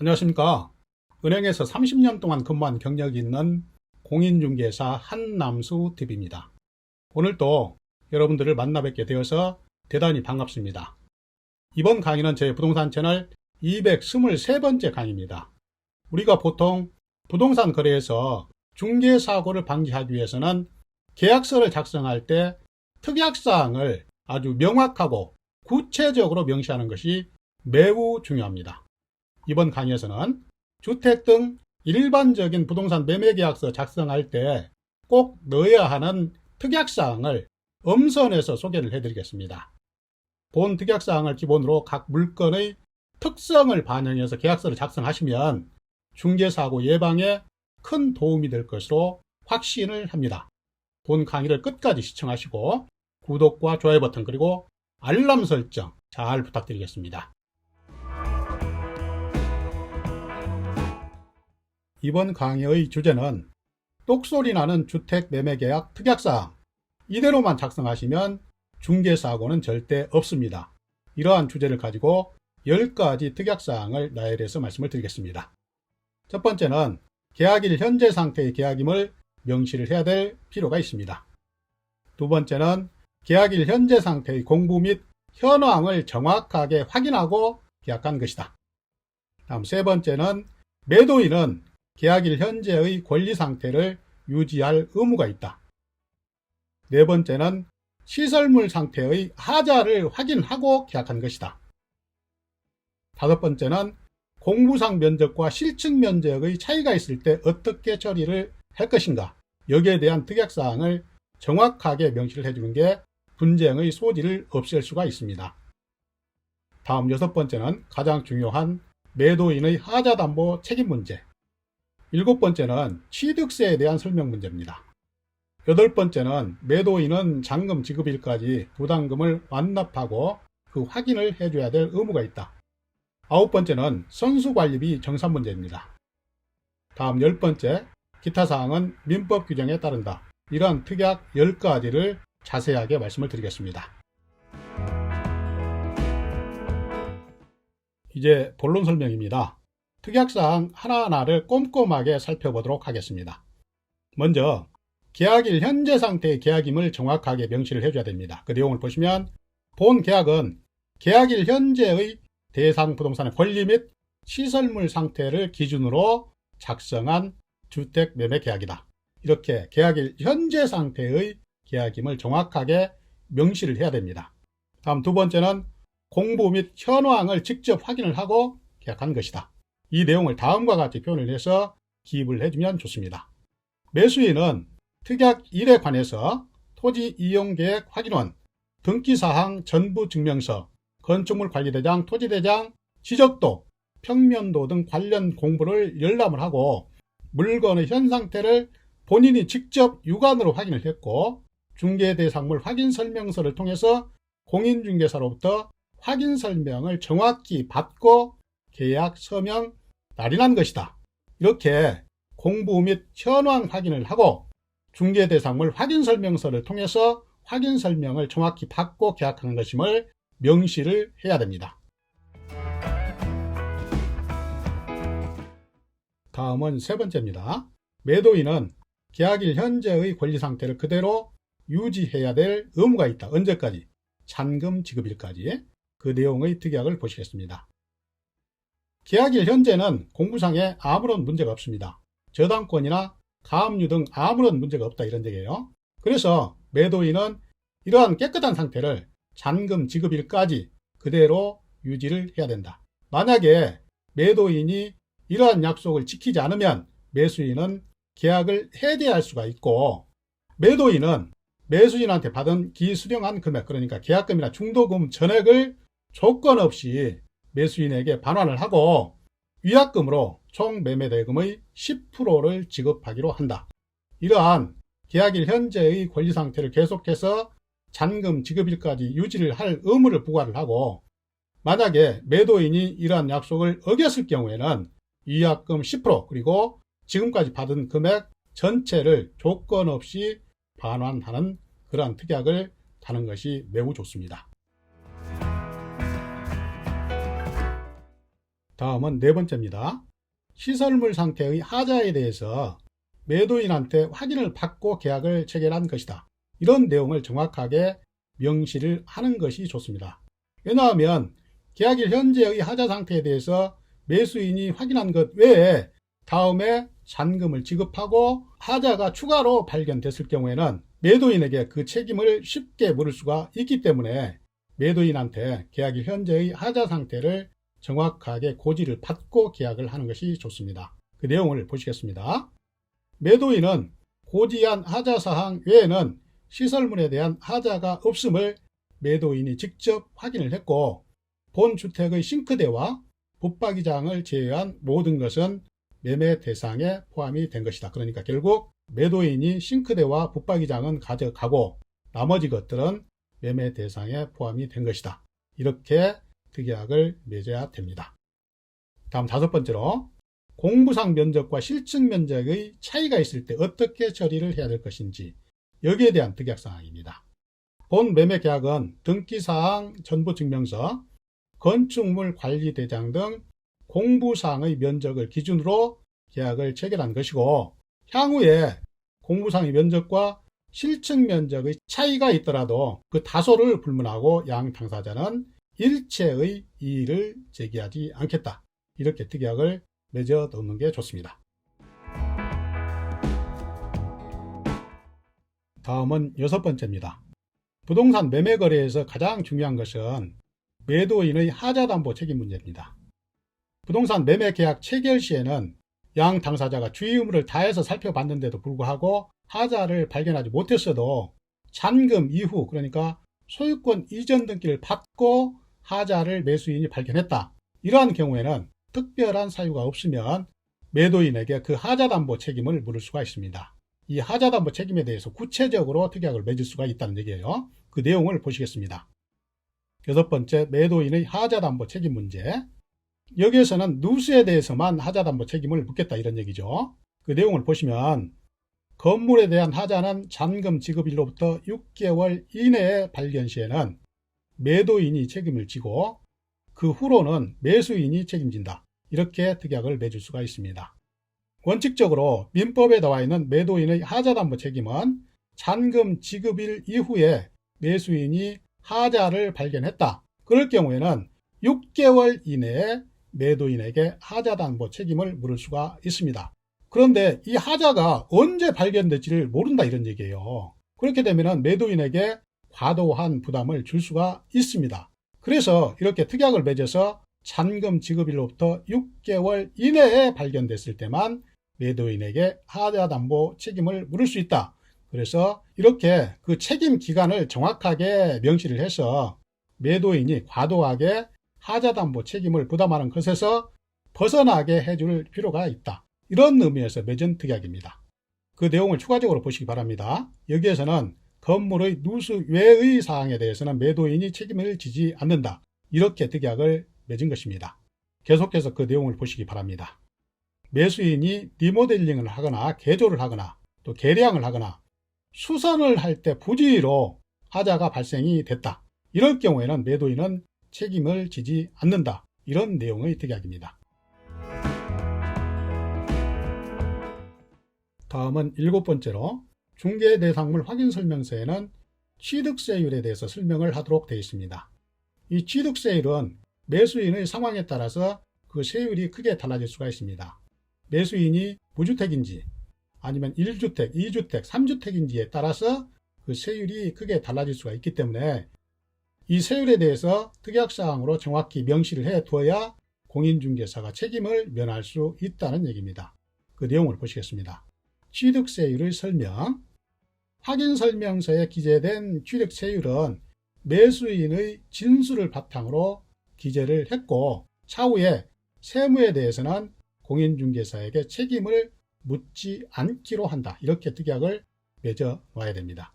안녕하십니까. 은행에서 30년 동안 근무한 경력이 있는 공인중개사 한남수TV입니다. 오늘 또 여러분들을 만나 뵙게 되어서 대단히 반갑습니다. 이번 강의는 제 부동산 채널 223번째 강의입니다. 우리가 보통 부동산 거래에서 중개사고를 방지하기 위해서는 계약서를 작성할 때 특약사항을 아주 명확하고 구체적으로 명시하는 것이 매우 중요합니다. 이번 강의에서는 주택 등 일반적인 부동산 매매계약서 작성할 때 꼭 넣어야 하는 특약사항을 엄선해서 소개를 해드리겠습니다. 본 특약사항을 기본으로 각 물건의 특성을 반영해서 계약서를 작성하시면 중개사고 예방에 큰 도움이 될 것으로 확신을 합니다. 본 강의를 끝까지 시청하시고 구독과 좋아요 버튼 그리고 알람 설정 잘 부탁드리겠습니다. 이번 강의의 주제는 똑소리 나는 주택 매매계약 특약사항, 이대로만 작성하시면 중개사고는 절대 없습니다. 이러한 주제를 가지고 10가지 특약사항을 나열해서 말씀을 드리겠습니다. 첫 번째는 계약일 현재 상태의 계약임을 명시를 해야 될 필요가 있습니다. 두 번째는 계약일 현재 상태의 공부 및 현황을 정확하게 확인하고 계약한 것이다. 다음 세 번째는 매도인은 계약일 현재의 권리 상태를 유지할 의무가 있다. 네 번째는 시설물 상태의 하자를 확인하고 계약한 것이다. 다섯 번째는 공부상 면적과 실측 면적의 차이가 있을 때 어떻게 처리를 할 것인가, 여기에 대한 특약사항을 정확하게 명시를 해주는 게 분쟁의 소지를 없앨 수가 있습니다. 다음 여섯 번째는 가장 중요한 매도인의 하자담보 책임 문제. 일곱 번째는 취득세에 대한 설명 문제입니다. 여덟 번째는 매도인은 잔금 지급일까지 부담금을 완납하고 그 확인을 해줘야 될 의무가 있다. 아홉 번째는 선수관리비 정산 문제입니다. 다음 열 번째, 기타 사항은 민법 규정에 따른다. 이러한 특약 10가지를 자세하게 말씀을 드리겠습니다. 이제 본론 설명입니다. 특약사항 하나하나를 꼼꼼하게 살펴보도록 하겠습니다. 먼저 계약일 현재 상태의 계약임을 정확하게 명시를 해줘야 됩니다. 그 내용을 보시면 본 계약은 계약일 현재의 대상 부동산의 권리 및 시설물 상태를 기준으로 작성한 주택 매매 계약이다. 이렇게 계약일 현재 상태의 계약임을 정확하게 명시를 해야 됩니다. 다음 두 번째는 공부 및 현황을 직접 확인을 하고 계약한 것이다. 이 내용을 다음과 같이 표현을 해서 기입을 해주면 좋습니다. 매수인은 특약 1에 관해서 토지 이용계획 확인원, 등기사항 전부증명서, 건축물 관리대장, 토지대장, 지적도, 평면도 등 관련 공부를 열람을 하고 물건의 현 상태를 본인이 직접 육안으로 확인을 했고 중개대상물 확인설명서를 통해서 공인중개사로부터 확인설명을 정확히 받고 계약 서명 날인한 것이다. 이렇게 공부 및 현황 확인을 하고 중개대상물 확인설명서를 통해서 확인설명을 정확히 받고 계약하는 것임을 명시를 해야 됩니다. 다음은 세 번째입니다. 매도인은 계약일 현재의 권리 상태를 그대로 유지해야 될 의무가 있다. 언제까지? 잔금 지급일까지. 그 내용의 특약을 보시겠습니다. 계약일 현재는 공부상에 아무런 문제가 없습니다. 저당권이나 가압류 등 아무런 문제가 없다 이런 얘기예요. 그래서 매도인은 이러한 깨끗한 상태를 잔금 지급일까지 그대로 유지를 해야 된다. 만약에 매도인이 이러한 약속을 지키지 않으면 매수인은 계약을 해지할 수가 있고 매도인은 매수인한테 받은 기수령한 금액, 그러니까 계약금이나 중도금 전액을 조건 없이 매수인에게 반환을 하고 위약금으로 총 매매대금의 10%를 지급하기로 한다. 이러한 계약일 현재의 권리 상태를 계속해서 잔금 지급일까지 유지를 할 의무를 부과를 하고 만약에 매도인이 이러한 약속을 어겼을 경우에는 위약금 10% 그리고 지금까지 받은 금액 전체를 조건 없이 반환하는 그러한 특약을 다는 것이 매우 좋습니다. 다음은 네 번째입니다. 시설물 상태의 하자에 대해서 매도인한테 확인을 받고 계약을 체결한 것이다. 이런 내용을 정확하게 명시를 하는 것이 좋습니다. 왜냐하면 계약일 현재의 하자 상태에 대해서 매수인이 확인한 것 외에 다음에 잔금을 지급하고 하자가 추가로 발견됐을 경우에는 매도인에게 그 책임을 쉽게 물을 수가 있기 때문에 매도인한테 계약일 현재의 하자 상태를 정확하게 고지를 받고 계약을 하는 것이 좋습니다. 그 내용을 보시겠습니다. 매도인은 고지한 하자 사항 외에는 시설물에 대한 하자가 없음을 매도인이 직접 확인을 했고, 본 주택의 싱크대와 붙박이장을 제외한 모든 것은 매매 대상에 포함이 된 것이다. 그러니까 결국 매도인이 싱크대와 붙박이장은 가져가고 나머지 것들은 매매 대상에 포함이 된 것이다. 이렇게 특약을 맺어야 됩니다. 다음 다섯 번째로, 공부상 면적과 실측 면적의 차이가 있을 때 어떻게 처리를 해야 될 것인지, 여기에 대한 특약사항입니다. 본 매매계약은 등기사항 전부증명서, 건축물 관리대장 등 공부상의 면적을 기준으로 계약을 체결한 것이고, 향후에 공부상의 면적과 실측 면적의 차이가 있더라도 그 다소를 불문하고 양 당사자는 일체의 이의를 제기하지 않겠다. 이렇게 특약을 맺어 놓는 게 좋습니다. 다음은 여섯 번째입니다. 부동산 매매 거래에서 가장 중요한 것은 매도인의 하자담보 책임 문제입니다. 부동산 매매 계약 체결 시에는 양 당사자가 주의 의무를 다해서 살펴봤는데도 불구하고 하자를 발견하지 못했어도 잔금 이후, 그러니까 소유권 이전 등기를 받고 하자를 매수인이 발견했다. 이러한 경우에는 특별한 사유가 없으면 매도인에게 그 하자담보 책임을 물을 수가 있습니다. 이 하자담보 책임에 대해서 구체적으로 특약을 맺을 수가 있다는 얘기예요. 그 내용을 보시겠습니다. 여섯 번째, 매도인의 하자담보 책임 문제. 여기에서는 누수에 대해서만 하자담보 책임을 묻겠다 이런 얘기죠. 그 내용을 보시면 건물에 대한 하자는 잔금 지급일로부터 6개월 이내에 발견 시에는 매도인이 책임을 지고 그 후로는 매수인이 책임진다. 이렇게 특약을 맺을 수가 있습니다. 원칙적으로 민법에 나와 있는 매도인의 하자담보 책임은 잔금 지급일 이후에 매수인이 하자를 발견했다. 그럴 경우에는 6개월 이내에 매도인에게 하자담보 책임을 물을 수가 있습니다. 그런데 이 하자가 언제 발견될지를 모른다 이런 얘기예요. 그렇게 되면 매도인에게 과도한 부담을 줄 수가 있습니다. 그래서 이렇게 특약을 맺어서 잔금 지급일로부터 6개월 이내에 발견됐을 때만 매도인에게 하자담보 책임을 물을 수 있다. 그래서 이렇게 그 책임 기간을 정확하게 명시를 해서 매도인이 과도하게 하자담보 책임을 부담하는 것에서 벗어나게 해줄 필요가 있다. 이런 의미에서 맺은 특약입니다. 그 내용을 추가적으로 보시기 바랍니다. 여기에서는 건물의 누수 외의 사항에 대해서는 매도인이 책임을 지지 않는다. 이렇게 특약을 맺은 것입니다. 계속해서 그 내용을 보시기 바랍니다. 매수인이 리모델링을 하거나 개조를 하거나 또 개량을 하거나 수선을 할 때 부지로 하자가 발생이 됐다. 이럴 경우에는 매도인은 책임을 지지 않는다. 이런 내용의 특약입니다. 다음은 일곱 번째로, 중개대상물 확인설명서에는 취득세율에 대해서 설명을 하도록 되어 있습니다. 이 취득세율은 매수인의 상황에 따라서 그 세율이 크게 달라질 수가 있습니다. 매수인이 무주택인지 아니면 1주택, 2주택, 3주택인지에 따라서 그 세율이 크게 달라질 수가 있기 때문에 이 세율에 대해서 특약사항으로 정확히 명시를 해 두어야 공인중개사가 책임을 면할 수 있다는 얘기입니다. 그 내용을 보시겠습니다. 취득세율의 설명. 확인설명서에 기재된 취득세율은 매수인의 진술을 바탕으로 기재를 했고, 차후에 세무에 대해서는 공인중개사에게 책임을 묻지 않기로 한다. 이렇게 특약을 맺어 놔야 됩니다.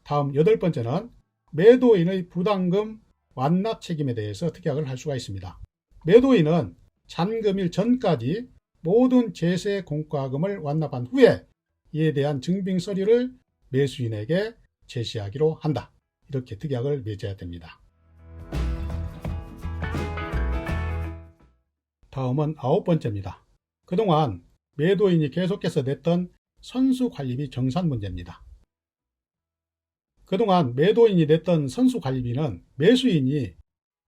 다음 여덟 번째는 매도인의 부담금 완납 책임에 대해서 특약을 할 수가 있습니다. 매도인은 잔금일 전까지 모든 제세 공과금을 완납한 후에 이에 대한 증빙 서류를 매수인에게 제시하기로 한다. 이렇게 특약을 맺어야 됩니다. 다음은 9번째입니다. 그동안 매도인이 계속해서 냈던 선수관리비 정산 문제입니다. 그동안 매도인이 냈던 선수관리비는 매수인이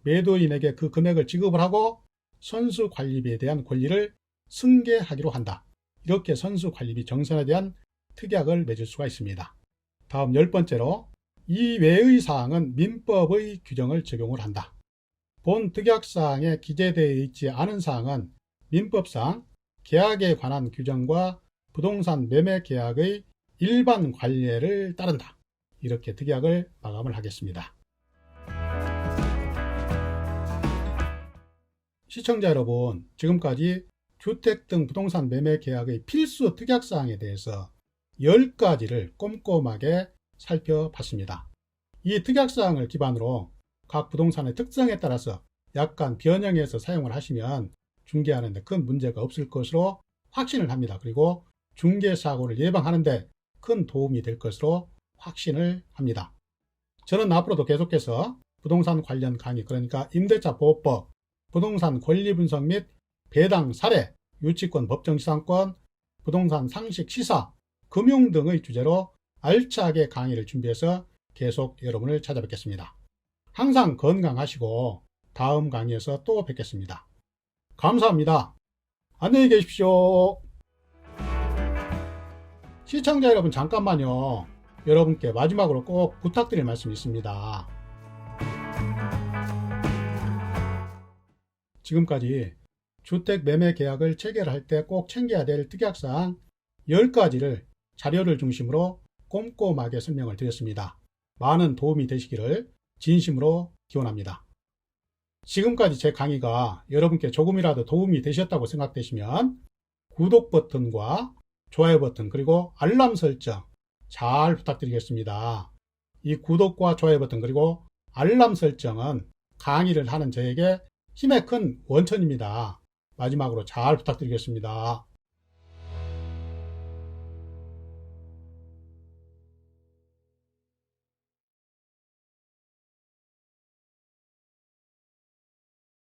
매도인에게 그 금액을 지급을 하고 선수관리비에 대한 권리를 승계하기로 한다. 이렇게 선수관리비 정산에 대한 특약을 맺을 수가 있습니다. 다음 10번째로 이외의 사항은 민법의 규정을 적용을 한다. 본 특약사항에 기재되어 있지 않은 사항은 민법상 계약에 관한 규정과 부동산 매매 계약의 일반 관례를 따른다. 이렇게 특약을 마감을 하겠습니다. 시청자 여러분, 지금까지 주택 등 부동산 매매 계약의 필수 특약사항에 대해서 10가지를 꼼꼼하게 살펴봤습니다. 이 특약사항을 기반으로 각 부동산의 특성에 따라서 약간 변형해서 사용을 하시면 중개하는 데 큰 문제가 없을 것으로 확신을 합니다. 그리고 중개사고를 예방하는 데 큰 도움이 될 것으로 확신을 합니다. 저는 앞으로도 계속해서 부동산 관련 강의, 그러니까 임대차 보호법, 부동산 권리 분석 및 배당 사례, 유치권 법정지상권, 부동산 상식 시사, 금융 등의 주제로 알차게 강의를 준비해서 계속 여러분을 찾아뵙겠습니다. 항상 건강하시고 다음 강의에서 또 뵙겠습니다. 감사합니다. 안녕히 계십시오. 시청자 여러분, 잠깐만요. 여러분께 마지막으로 꼭 부탁드릴 말씀이 있습니다. 지금까지 주택 매매 계약을 체결할 때 꼭 챙겨야 될 특약사항 10가지를 자료를 중심으로 꼼꼼하게 설명을 드렸습니다. 많은 도움이 되시기를 진심으로 기원합니다. 지금까지 제 강의가 여러분께 조금이라도 도움이 되셨다고 생각되시면 구독 버튼과 좋아요 버튼, 그리고 알람 설정 잘 부탁드리겠습니다. 이 구독과 좋아요 버튼 그리고 알람 설정은 강의를 하는 저에게 힘의 큰 원천입니다. 마지막으로 잘 부탁드리겠습니다.